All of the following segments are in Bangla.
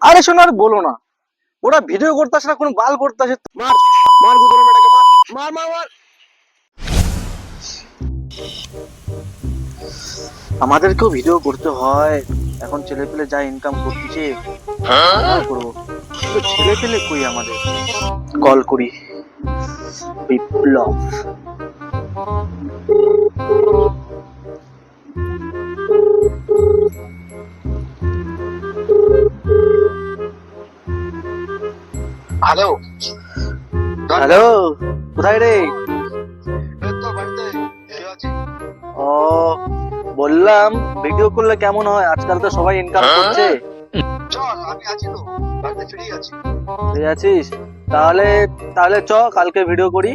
আরে শোনো আর বলো না, ওরা ভিডিও করতে আসে না, কোনো বাল করতে আসে। মার মার গুদরে বেটাকে মার মার মার মার। আমাদেরকেও ভিডিও করতে হয়, এখন ছেলে পেলে যা ইনকাম করতেছে করবো, ছেলে পেলে কই আমাদের। কল করি বিপ্লব। হ্যালো হ্যালো, কোথায় রে? এই তো বাড়িতে শুয়ে আছি। ও বললাম ভিডিও করলে কেমন হয়, আজকাল তো সবাই ইনকাম করছে। চল আমি আছি তো, বাড়িতে ফ্রি আছি। তুই আছিস? তাহলে তাহলে চ কালকে ভিডিও করি।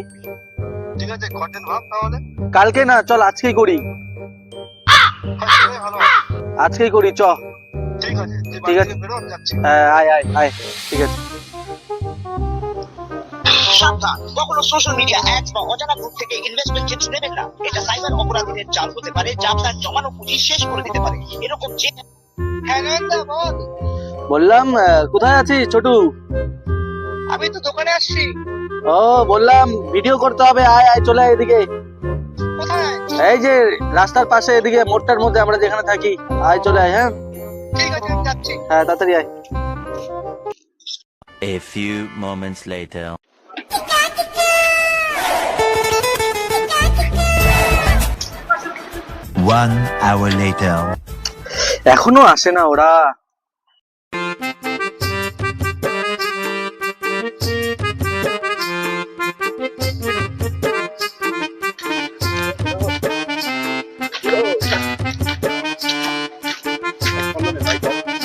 ঠিক আছে, কন্টেন্ট ভাব তাহলে। কালকে না, চল আজকেই করি। হ্যাঁ সেটাই ভালো হবে। আজকেই করি, চ। ঠিক আছে, তুই ঠিক বাড়ি আছে। থেকে বেরো, আমি যাচ্ছি। হ্যাঁ, আয় আয় আয়, ঠিক আছে। সাবধান, কখনো সোশ্যাল মিডিয়া অ্যাডস বা অজানা গ্রুপ থেকে ইনভেস্টমেন্ট টিপস নেবেন না। এটা সাইবার অপরাধীদের জাল হতে পারে, যা আপনার জমানো পুঁজি শেষ করে দিতে পারে। এরকম যে হ্যাঁ গোয়েন্দা বল। বললাম কোথায় আছিস ছোটু? আমি তো দোকানে আসছি। ও বললাম ভিডিও করতে হবে, আয় আয়, চলে আয় এদিকে। কোথায়? এই যে রাস্তার পাশে, এদিকে মোড়টার মধ্যে আমরা যেখানে থাকি, আয় চলে আয়। হ্যাঁ ঠিক আছে, আমি যাচ্ছি। হ্যাঁ, তাড়াতাড়ি আয়। A few moments later. One hour later. এখনো আসে না ওরা।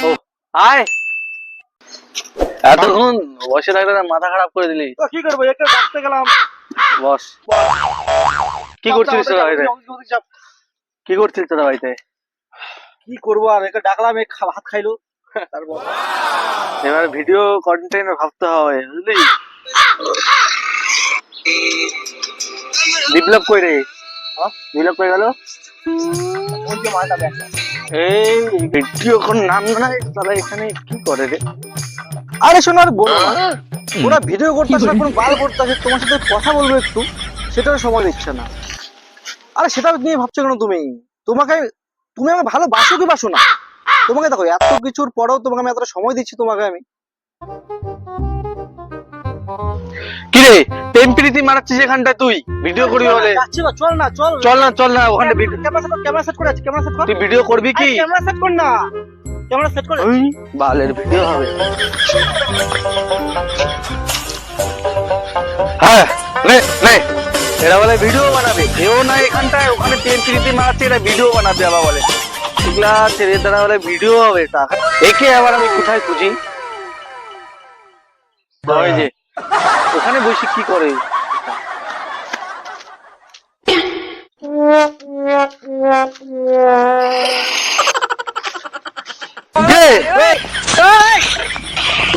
ও, আয়। এতক্ষণ বসে থাকলে না, মাথা খারাপ করে দিলি। তো কি করবো, একটা ডাকতে গেলাম। বস। কি করছিস তোরা বাড়িতে? কি করছিস তোরা বাড়িতে? কি করবো আর, একে ডাকলাম, এক ভাত খাইলো। তারপর এবার ভিডিও কন্টেন্ট ভাবতে হবে, বুঝলি? বিপ্লব কই রে? বিপ্লব কই গেল? ওই যে মালটা দেখ। এই ভিডিও কোন নাম নাই, তাহলে এখানে কি করে রে? আরে শোনো আর বলো না, ওরা ভিডিও করতে আসে না, কোনো বাল করতে আসে, তোমার সাথে কথা বলবো একটু, সেটাও সময় দিচ্ছে না। আরে সেটা নিয়ে ভাবছো কেন তুমি? তুমি আমাকে ভালোবাসো কি বাসো না? তোমাকে দেখো, এত কিছুর পরেও তোমাকে আমি এতটা সময় দিচ্ছি, তোমাকে আমি। কি রে, প্রেম প্রীতি মারাচ্ছিস এখানটায়, তুই ভিডিও করবি বলে? যাচ্ছি না, চল না, চল। চল না, চল না, ওখানে ক্যামেরা সেট করে আছে, ক্যামেরা সেট কর। তুই ভিডিও করবি কি? ক্যামেরা সেট কর না, ক্যামেরা সেট করে। ওই বালের ভিডিও হবে। হ্যাঁ নে নে, এরা বলে ভিডিও বানাবে, কেউ না এখানটায়, ওখানে প্রেম প্রীতি মারাচ্ছে, এরা ভিডিও বানাবে আবার বলে। এগুলা ছেড়ে তারা বলে ভিডিও হবে, টাকা। একে আবার আমি কোথায় খুঁজি? ওই যে ওখানে বসে কি করে?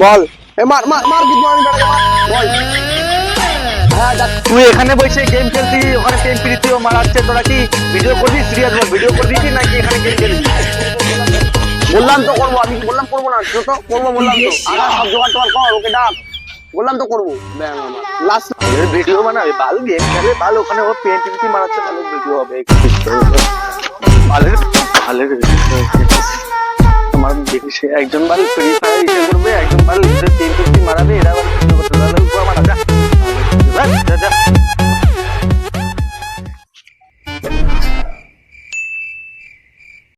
বল, এ মার মার মার, গুড মর্নিং বেটাকে মার, বল। হ্যাঁ তুই এখানে বসে গেম খেলতি, ওখানে প্রেম প্রীতিও মারাচ্ছে, তোরা কি ভিডিও করবি? সিরিয়াস বল, ভিডিও করবি কি নাকি এখানে গেম খেলবি? বললাম তো করবো, আমি বললাম করবো না, তো করবো বললাম তো। আগে সব জোগাড় টোগাড় কর, ওকে ডাক। বললাম তো করবো। লাস্ট ভিডিও বানাবে, ভালো গেম খেলে, ভালো ওখানে ও প্রেম প্রীতি মারাচ্ছে, ভালো ভিডিও হবে। ভালো ভালো আমার দেখিস একজন ভালো ফ্রি ফায়ার